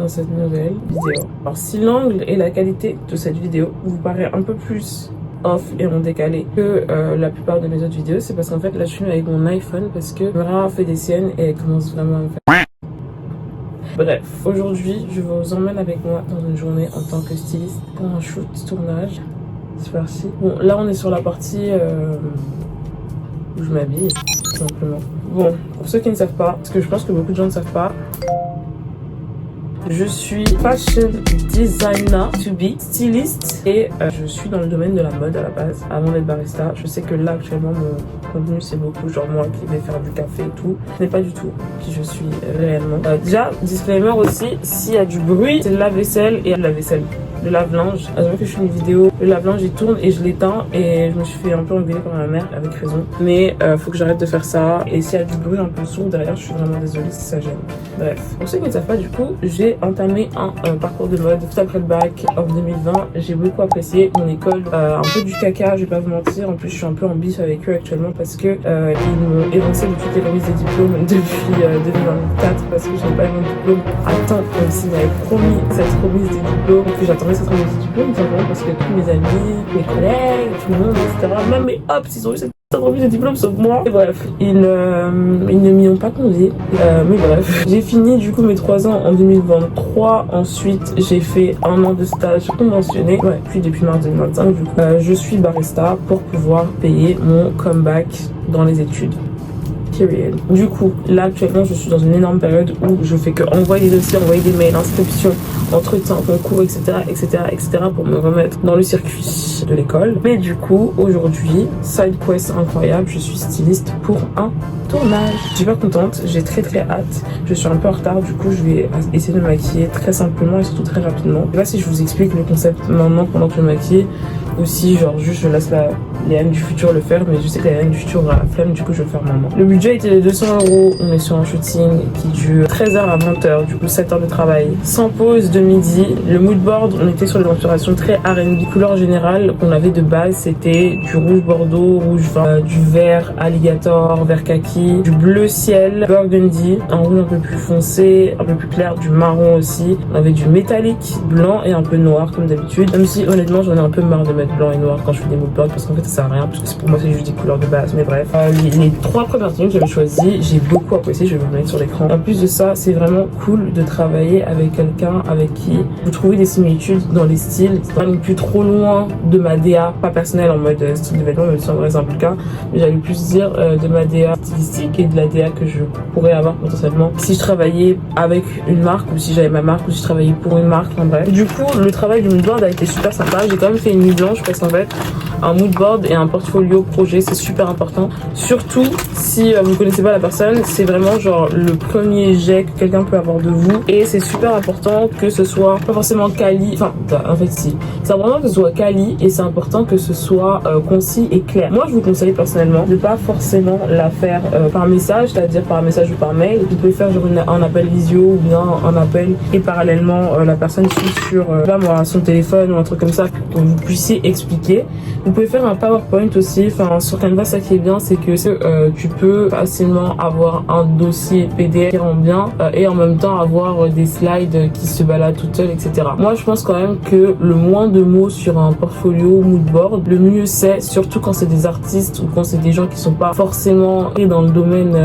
dans cette nouvelle vidéo. Alors si l'angle et la qualité de cette vidéo vous paraît un peu plus off et en décalé que la plupart de mes autres vidéos, c'est parce qu'en fait là je suis avec mon iPhone parce que Mara fait des siennes et elle commence vraiment à me faire. Bref, aujourd'hui je vous emmène avec moi dans une journée en tant que styliste pour un shoot tournage. C'est parti. Bon, là on est sur la partie où je m'habille, tout simplement. Bon, pour ceux qui ne savent pas, parce que je pense que beaucoup de gens ne savent pas, je suis fashion designer to be, styliste et je suis dans le domaine de la mode à la base, avant d'être barista. Je sais que là actuellement mon contenu c'est beaucoup genre moi qui vais faire du café et tout. Ce n'est pas du tout qui je suis réellement. Déjà, disclaimer aussi, s'il y a du bruit, c'est de la vaisselle et de la vaisselle. Le lave-linge. À chaque fois que je fais une vidéo, le lave-linge il tourne et je l'éteins et je me suis fait un peu engueuler par ma mère avec raison. Mais faut que j'arrête de faire ça. Et s'il y a du bruit un peu sourd derrière, je suis vraiment désolée si ça gêne. Bref, pour ceux qui ne savent pas, du coup, j'ai entamé un parcours de mode tout après le bac en 2020. J'ai beaucoup apprécié mon école, un peu du caca, je vais pas vous mentir. En plus, je suis un peu en bif avec eux actuellement parce que ils m'ont évincé de toutes les remises des diplômes depuis 2024 parce que je n'ai pas eu mon diplôme à temps, même s'ils m'avaient promis cette remise des diplômes que j'attendais cette remise des diplômes, simplement parce que tous mes amis, mes collègues, tout le monde, etc., même mes hops, ils ont eu cette remise de diplôme sauf moi. Et bref, ils ne m'y ont pas convié. Mais bref, j'ai fini du coup mes 3 ans en 2023. Ensuite, j'ai fait un an de stage conventionné. Ouais, puis depuis mars 2025, du coup, je suis barista pour pouvoir payer mon comeback dans les études. Du coup, là actuellement, je suis dans une énorme période où je fais que envoyer des dossiers, envoyer des mails, inscriptions, entretiens, concours, etc., pour me remettre dans le circuit de l'école. Mais du coup, aujourd'hui, side quest incroyable, je suis styliste pour un tournage. Je suis super contente, j'ai très hâte. Je suis un peu en retard, du coup, je vais essayer de me maquiller très simplement et surtout très rapidement. Je sais pas si je vous explique le concept maintenant pendant que je me maquille. Aussi, genre, juste je laisse les Anne du futur le faire, mais je sais que les Anne du futur aura la flemme, du coup, je vais le faire maintenant. Le budget était de 200 €. On est sur un shooting qui dure 13h à 20h, du coup, 7 heures de travail. Sans pause de midi. Le mood board, on était sur des inspirations très R&B. Couleur générale qu'on avait de base, c'était du rouge bordeaux, rouge vin, du vert alligator, vert kaki, du bleu ciel, burgundy, un rouge un peu plus foncé, un peu plus clair, du marron aussi. On avait du métallique, blanc et un peu noir, comme d'habitude. Même si, honnêtement, j'en ai un peu marre de mettre blanc et noir quand je fais des mood boards parce qu'en fait ça sert à rien parce que pour moi c'est juste des couleurs de base, mais bref. Les 3 premières tenues que j'avais choisies, j'ai beaucoup apprécié, je vais vous mettre sur l'écran. En plus de ça, c'est vraiment cool de travailler avec quelqu'un avec qui vous trouvez des similitudes dans les styles. C'est pas non plus trop loin de ma DA, pas personnelle en mode style de vêtements, même si en vrai c'est un peu le cas, mais j'allais plus dire de ma DA stylistique et de la DA que je pourrais avoir potentiellement si je travaillais avec une marque ou si j'avais ma marque ou si je travaillais pour une marque, en bref. Du coup, le travail du mood board a été super sympa. J'ai quand même fait une nuit blanche parce qu'en fait un mood board et un portfolio projet c'est super important, surtout si vous connaissez pas la personne. C'est vraiment genre le premier jet que quelqu'un peut avoir de vous et c'est super important que ce soit pas forcément quali, enfin en fait si c'est important que ce soit quali et c'est important que ce soit concis et clair. Moi je vous conseille personnellement de pas forcément la faire par message, c'est-à-dire par message ou par mail. Vous pouvez faire genre un appel visio ou bien un appel et parallèlement la personne suit sur son téléphone ou un truc comme ça pour que vous puissiez expliquer. Vous pouvez faire un PowerPoint aussi, enfin sur Canva ça qui est bien c'est que tu peux facilement avoir un dossier PDF qui rend bien et en même temps avoir des slides qui se baladent toutes seules, etc. Moi je pense quand même que le moins de mots sur un portfolio mood board, le mieux c'est, surtout quand c'est des artistes ou quand c'est des gens qui sont pas forcément dans le domaine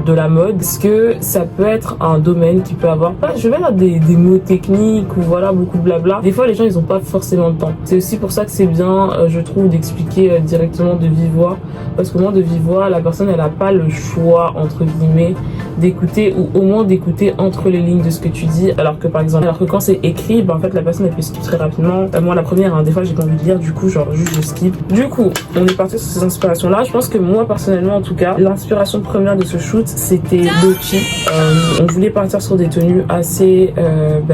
de la mode, parce que ça peut être un domaine qui peut avoir, je vais dire des mots techniques ou voilà beaucoup de blabla. Des fois les gens ils ont pas forcément le temps. C'est aussi pour ça que c'est bien je trouve d'expliquer directement de vive voix, parce qu'au moins de vive voix la personne elle a pas le choix entre guillemets d'écouter ou au moins d'écouter entre les lignes de ce que tu dis, alors que quand c'est écrit en fait la personne elle peut skip très rapidement. Moi la première des fois j'ai pas envie de lire, du coup genre juste je skip. Du coup on est parti sur ces inspirations là. Je pense que moi personnellement en tout cas l'inspiration première de ce shoot c'était Loki. On voulait partir sur des tenues assez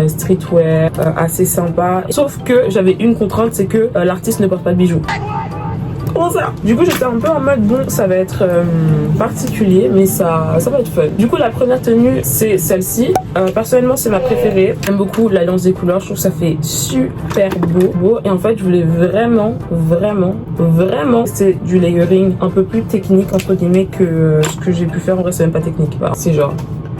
streetwear, assez sympa, sauf que j'avais une contrainte, c'est que l'artiste ne porte pas de bijoux. Comment ça? Du coup j'étais un peu en mode bon ça va être particulier mais ça va être fun. Du coup la première tenue c'est celle-ci. Personnellement c'est ma préférée. J'aime beaucoup l'alliance des couleurs, je trouve que ça fait super beau. Et en fait je voulais vraiment c'est du layering un peu plus technique entre guillemets que ce que j'ai pu faire. En vrai c'est même pas technique, c'est genre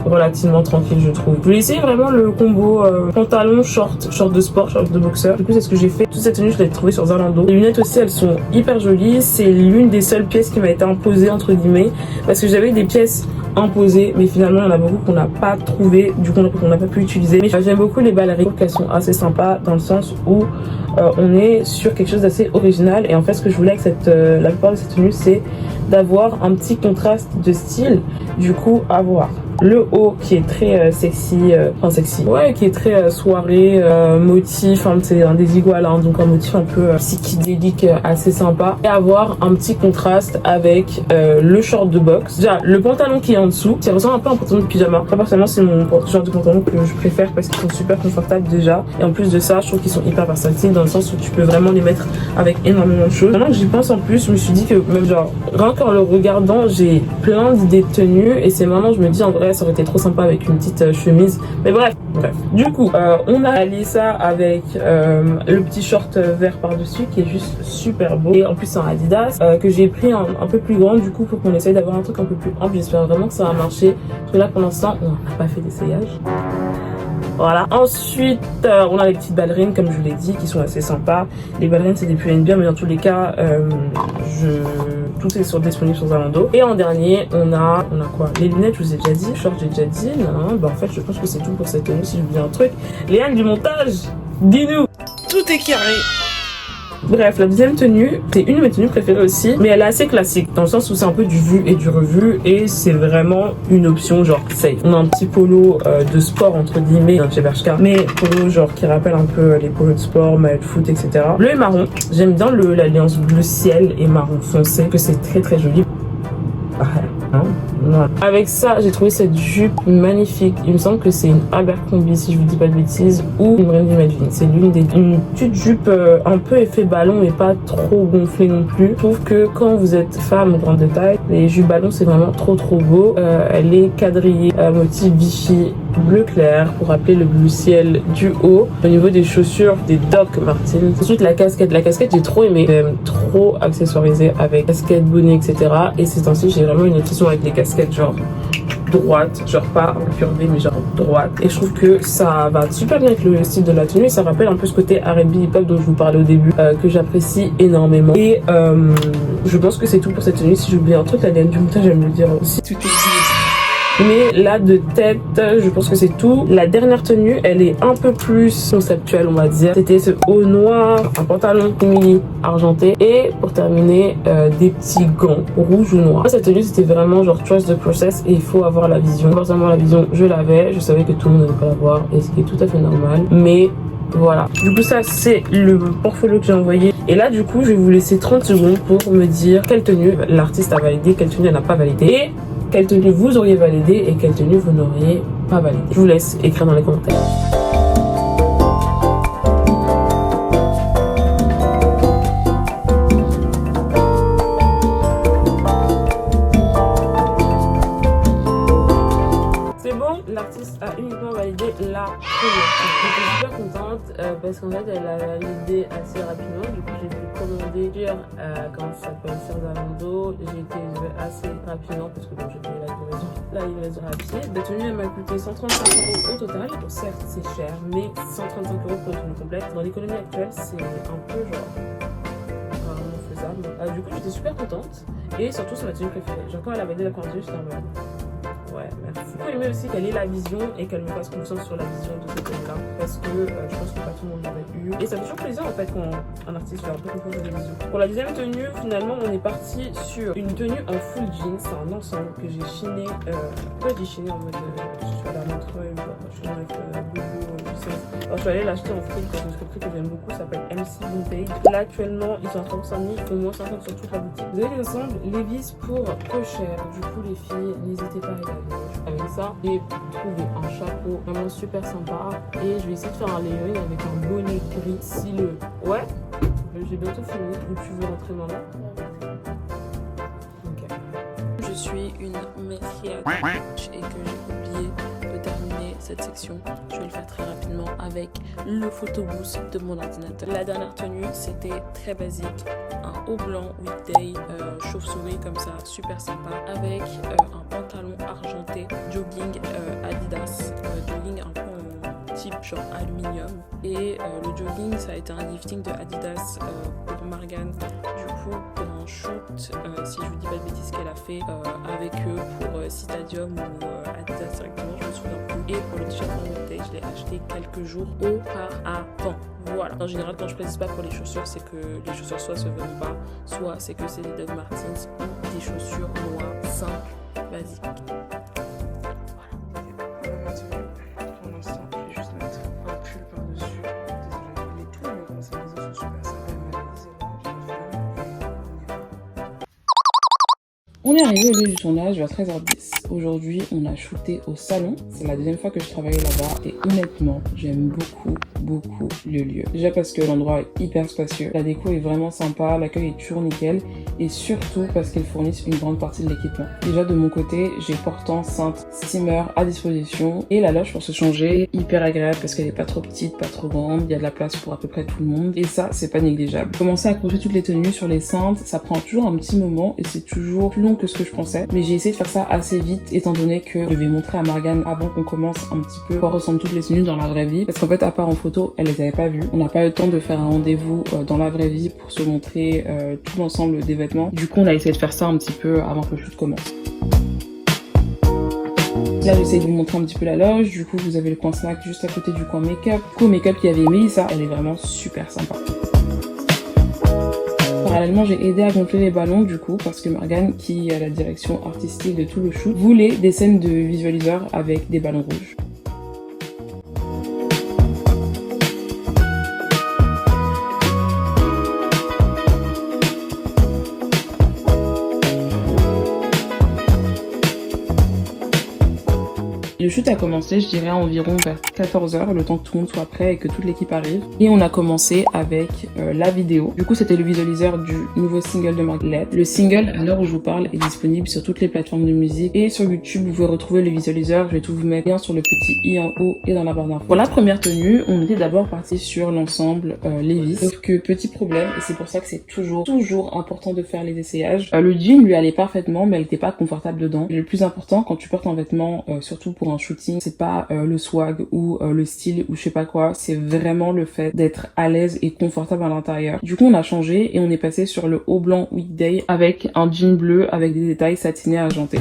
relativement tranquille, je trouve. Je voulais essayer vraiment le combo pantalon, short de sport, short de boxeur. Du coup, c'est ce que j'ai fait. Toute cette tenue, je l'ai trouvée sur Zalando. Les lunettes aussi, elles sont hyper jolies. C'est l'une des seules pièces qui m'a été imposée, entre guillemets, parce que j'avais des pièces imposées, mais finalement, il y en a beaucoup qu'on n'a pas trouvé, du coup, qu'on n'a pas pu utiliser. Mais j'aime beaucoup les ballerines, qu'elles sont assez sympas dans le sens où on est sur quelque chose d'assez original. Et en fait, ce que je voulais avec la plupart de ces tenues, c'est d'avoir un petit contraste de style. Du coup, à voir. Le haut qui est très sexy, qui est très soirée, motif, hein, c'est un des iguales, donc un motif un peu psychédélique assez sympa. Et avoir un petit contraste avec le short de boxe. Déjà, le pantalon qui est en dessous, qui ressemble un peu à un pantalon de pyjama. Moi, personnellement, c'est mon genre de pantalon que je préfère parce qu'ils sont super confortables déjà. Et en plus de ça, je trouve qu'ils sont hyper versatiles dans le sens où tu peux vraiment les mettre avec énormément de choses. Maintenant que j'y pense en plus, je me suis dit que même genre, rien qu'en le regardant, j'ai plein d'idées de tenues et c'est maintenant je me dis en vrai ça aurait été trop sympa avec une petite chemise, mais bref. Du coup on a allié ça avec le petit short vert par dessus qui est juste super beau, et en plus c'est un Adidas que j'ai pris un peu plus grand du coup pour qu'on essaye d'avoir un truc un peu plus ample. J'espère vraiment que ça va marcher parce que là pour l'instant on n'a pas fait d'essayage. Voilà. Ensuite, on a les petites ballerines, comme je vous l'ai dit, qui sont assez sympas. Les ballerines, c'est des plus bien, mais dans tous les cas, tout est disponible sur Zalando. Et en dernier, on a quoi? Les lunettes, je vous ai déjà dit. Short, j'ai déjà dit. Non, bah en fait, je pense que c'est tout pour cette tenue. Si j'oublie un truc, Léane du montage, dis-nous. Tout est carré. Bref, la deuxième tenue, c'est une de mes tenues préférées aussi, mais elle est assez classique, dans le sens où c'est un peu du vu et du revu, et c'est vraiment une option genre safe. On a un petit polo de sport, entre guillemets, chez Bershka, mais polo genre qui rappelle un peu les polos de sport, maillot de foot, etc. Bleu et marron, j'aime bien l'alliance bleu ciel et marron foncé, que c'est très très joli. Voilà. Avec ça, j'ai trouvé cette jupe magnifique. Il me semble que c'est une Abercrombie, si je vous dis pas de bêtises, ou une Brandy Melvin. C'est une petite jupe un peu effet ballon, mais pas trop gonflée non plus. Je trouve que quand vous êtes femme grande de taille, les jupes ballon c'est vraiment trop beau. Elle est quadrillée motif Vichy bleu clair pour rappeler le bleu ciel du haut. Au niveau des chaussures, des Doc Martens. Ensuite la casquette j'ai trop aimé, trop accessoirisée avec casquette, bonnet, etc. Et ces temps-ci j'ai vraiment une obsession avec les casquettes genre droite, genre pas incurvée mais genre droite, et je trouve que ça va super bien avec le style de la tenue et ça rappelle un peu ce côté R&B hip-hop dont je vous parlais au début, que j'apprécie énormément. Et je pense que c'est tout pour cette tenue. Si j'oublie un truc, la Léane du montage j'aime le dire aussi. Tout est dit. Mais là de tête, je pense que c'est tout. La dernière tenue, elle est un peu plus conceptuelle, on va dire. C'était ce haut noir, un pantalon mini argenté, et pour terminer, des petits gants rouges ou noirs. Cette tenue, c'était vraiment genre trust the process et il faut avoir la vision. Forcément, la vision, je l'avais. Je savais que tout le monde n'allait pas l'avoir, et ce qui est tout à fait normal. Mais voilà. Du coup, ça, c'est le portfolio que j'ai envoyé. Et là, du coup, je vais vous laisser 30 secondes pour me dire quelle tenue l'artiste a validé, quelle tenue elle n'a pas validé, et quelle tenue vous auriez validé et quelle tenue vous n'auriez pas validé. Je vous laisse écrire dans les commentaires. C'est bon, l'artiste a uniquement validé la première. J'étais super contente parce qu'en fait elle a validé assez rapidement. Du coup j'ai pu commander sur comment ça s'appelle, sur Zalando. J'ai été assez rapidement parce que bon, j'ai payé la livraison rapide. La tenue elle m'a coûté 135 € au total. Bon, certes c'est cher, mais 135 € pour une tenue complète dans l'économie actuelle c'est un peu genre rarement faisable. Du coup j'étais super contente et surtout c'est ma tenue préférée. Genre quand elle a validé la première tenue j'étais en mode ouais, merci. J'ai aimé aussi qu'elle ait la vision et qu'elle me fasse confiance sur la vision de cette tenue-là, parce que je pense que pas tout le monde l'aurait eu. Et ça fait toujours plaisir en fait quand un artiste fait un peu confiance dans les visions. Pour la deuxième tenue, finalement, on est parti sur une tenue en full jean. C'est un ensemble que j'ai chiné. Pourquoi j'ai chiné en mode je suis allée à Montreuil, je suis avec Bobo, tu sais. Alors, je suis allée l'acheter en fric dans une friperie que j'aime beaucoup, ça s'appelle MC Vintage. Là actuellement, ils sont à 35 000, ils font moins 50 sur toute la boutique. Vous avez les ensembles Levi's pour peu cher. Du coup, les filles, n'hésitez pas à regarder. Avec ça, j'ai trouvé un chapeau vraiment super sympa et je vais essayer de faire un layering avec un bonnet gris. Si le... Ouais, j'ai bientôt fini. Ou tu veux rentrer maintenant? Ok. Je suis une maîtrière et que j'ai oublié de terminer cette section, je vais le faire très rapidement avec le photobooth de mon ordinateur. La dernière tenue, c'était très basique, un haut blanc weekday, chauve-souris comme ça, super sympa, avec un pantalon argenté, jogging Adidas, jogging un peu en type genre aluminium. Et le jogging, ça a été un lifting de Adidas pour Margan. Du coup, pour un shoot, si je vous dis pas de bêtises qu'elle a fait avec eux pour Citadium ou Adidas directement, je me souviens plus. Et pour le t-shirt en weekday, je l'ai acheté quelques jours auparavant. Voilà. En général, quand je précise pas pour les chaussures, c'est que les chaussures soit se vendent pas, soit c'est que c'est des Dove Martens ou des chaussures noires simples, basiques. Pour l'instant, je vais juste mettre un pull par-dessus. Désolée, il est tout, mais comme ça, les os sont super sympas. On est arrivé au lieu du tournage vers 13h10. Aujourd'hui, on a shooté au salon. C'est la deuxième fois que je travaille là-bas et honnêtement, j'aime beaucoup le lieu. Déjà parce que l'endroit est hyper spacieux, la déco est vraiment sympa, l'accueil est toujours nickel et surtout parce qu'ils fournissent une grande partie de l'équipement. Déjà de mon côté, j'ai portant, cintre, steamer à disposition et la loge pour se changer, hyper agréable parce qu'elle est pas trop petite, pas trop grande, il y a de la place pour à peu près tout le monde et ça, c'est pas négligeable. Commencer à accrocher toutes les tenues sur les cintres, ça prend toujours un petit moment et c'est toujours plus long que ce que je pensais, mais j'ai essayé de faire ça assez vite étant donné que je vais montrer à Margan avant qu'on commence un petit peu à quoi ressemblent toutes les tenues dans la vraie vie parce qu'en fait à part en photo elle les avait pas vues, on n'a pas eu le temps de faire un rendez-vous dans la vraie vie pour se montrer tout l'ensemble des vêtements, du coup on a essayé de faire ça un petit peu avant que le shoot commence. Là j'essaie de vous montrer un petit peu la loge, du coup vous avez le coin snack juste à côté du coin make-up. Du coup au make-up il y avait Mélissa, elle est vraiment super sympa. Parallèlement, j'ai aidé à gonfler les ballons du coup parce que Margan, qui est à la direction artistique de tout le shoot, voulait des scènes de visualiseurs avec des ballons rouges. Le shoot a commencé, je dirais, environ vers 14h, le temps que tout le monde soit prêt et que toute l'équipe arrive. Et on a commencé avec la vidéo. Du coup, c'était le visualiseur du nouveau single de Margan. Le single, à l'heure où je vous parle, est disponible sur toutes les plateformes de musique. Et sur YouTube, vous pouvez retrouver le visualiseur. Je vais tout vous mettre bien sur le petit i en haut et dans la barre d'infos. Pour la première tenue, on était d'abord parti sur l'ensemble Levi's. Sauf que petit problème, et c'est pour ça que c'est toujours important de faire les essayages. Le jean lui allait parfaitement, mais elle n'était pas confortable dedans. Et le plus important, quand tu portes un vêtement, surtout pour un shooting, c'est pas le swag ou le style ou je sais pas quoi, c'est vraiment le fait d'être à l'aise et confortable à l'intérieur. Du coup on a changé et on est passé sur le haut blanc weekday avec un jean bleu avec des détails satinés argentés.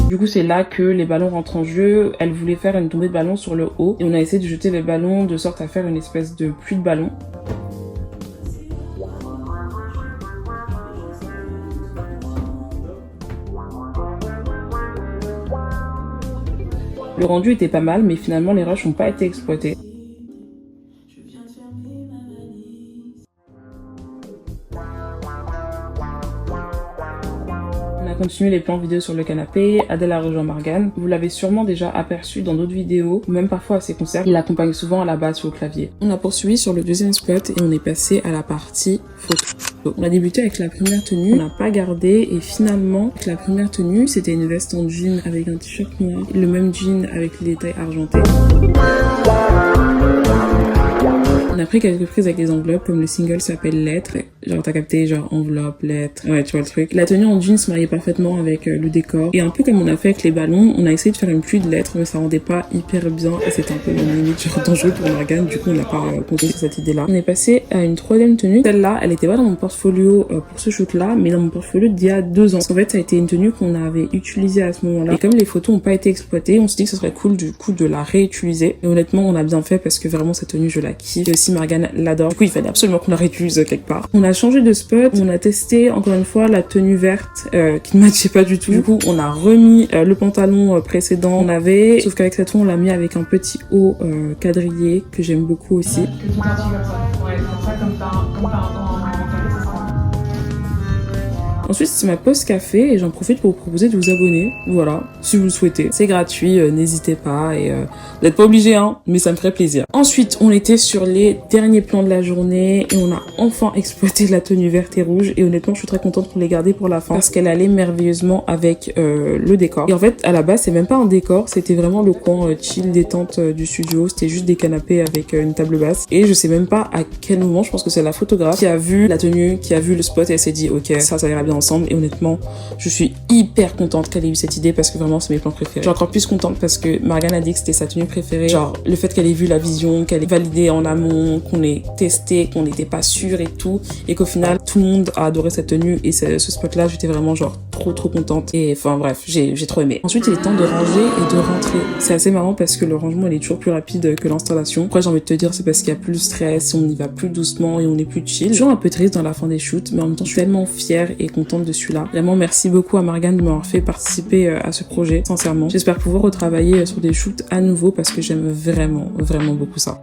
Du coup c'est là que les ballons rentrent en jeu. Elle voulait faire une tombée de ballon sur le haut et on a essayé de jeter les ballons de sorte à faire une espèce de pluie de ballons. Le rendu était pas mal, mais finalement les rushs n'ont pas été exploités. On a continué les plans vidéo sur le canapé, Adèle a rejoint Margan. Vous l'avez sûrement déjà aperçu dans d'autres vidéos, ou même parfois à ses concerts. Il l'accompagne souvent à la basse ou au clavier. On a poursuivi sur le deuxième spot et on est passé à la partie photo. On a débuté avec la première tenue, on n'a pas gardé et finalement avec la première tenue c'était une veste en jean avec un t-shirt noir, le même jean avec les détails argentés. On a pris quelques prises avec des enveloppes comme le single s'appelle Lettres, genre t'as capté genre enveloppe, lettres, ouais tu vois le truc. La tenue en jean se mariait parfaitement avec le décor et un peu comme on a fait avec les ballons, on a essayé de faire une pluie de lettres mais ça rendait pas hyper bien et c'était un peu limite genre dangereux pour Margan, du coup on n'a pas continué sur cette idée là. On est passé à une troisième tenue, celle-là elle était pas dans mon portfolio pour ce shoot là mais dans mon portfolio d'il y a 2 ans. En fait ça a été une tenue qu'on avait utilisée à ce moment-là et comme les photos ont pas été exploitées, on s'est dit que ce serait cool du coup de la réutiliser et honnêtement on a bien fait parce que vraiment cette tenue je la kiffe. Si Margan l'adore. Du coup, il fallait absolument qu'on la réutilise quelque part. On a changé de spot. On a testé encore une fois la tenue verte qui ne matchait pas du tout. Du coup, on a remis le pantalon précédent qu'on avait. Sauf qu'avec cette fois, on l'a mis avec un petit haut quadrillé que j'aime beaucoup aussi. Ensuite, c'est ma pause café et j'en profite pour vous proposer de vous abonner. Voilà, si vous le souhaitez. C'est gratuit, n'hésitez pas et vous n'êtes pas obligé, hein, mais ça me ferait plaisir. Ensuite, on était sur les derniers plans de la journée et on a enfin exploité la tenue verte et rouge et honnêtement, je suis très contente pour les garder pour la fin parce qu'elle allait merveilleusement avec le décor. Et en fait, à la base, c'est même pas un décor, c'était vraiment le coin chill détente du studio. C'était juste des canapés avec une table basse et je sais même pas à quel moment, je pense que c'est la photographe qui a vu la tenue, qui a vu le spot et elle s'est dit ok, ça ira bien ensemble. Et honnêtement, je suis hyper contente qu'elle ait eu cette idée parce que vraiment c'est mes plans préférés. Je suis encore plus contente parce que Morgane a dit que c'était sa tenue préférée. Genre le fait qu'elle ait vu la vision, qu'elle ait validé en amont, qu'on ait testé, qu'on n'était pas sûr et tout, et qu'au final tout le monde a adoré cette tenue et ce spot là, j'étais vraiment genre trop contente. Et enfin bref, j'ai trop aimé. Ensuite il est temps de ranger et de rentrer. C'est assez marrant parce que le rangement il est toujours plus rapide que l'installation. Pourquoi j'ai envie de te dire, c'est parce qu'il y a plus de stress, on y va plus doucement et on est plus chill. Toujours un peu triste dans la fin des shoots, mais en même temps je suis tellement fière et contente de celui-là. Vraiment merci beaucoup à Morgane de m'avoir fait participer à ce projet, sincèrement. J'espère pouvoir retravailler sur des shoots à nouveau parce que j'aime vraiment beaucoup ça.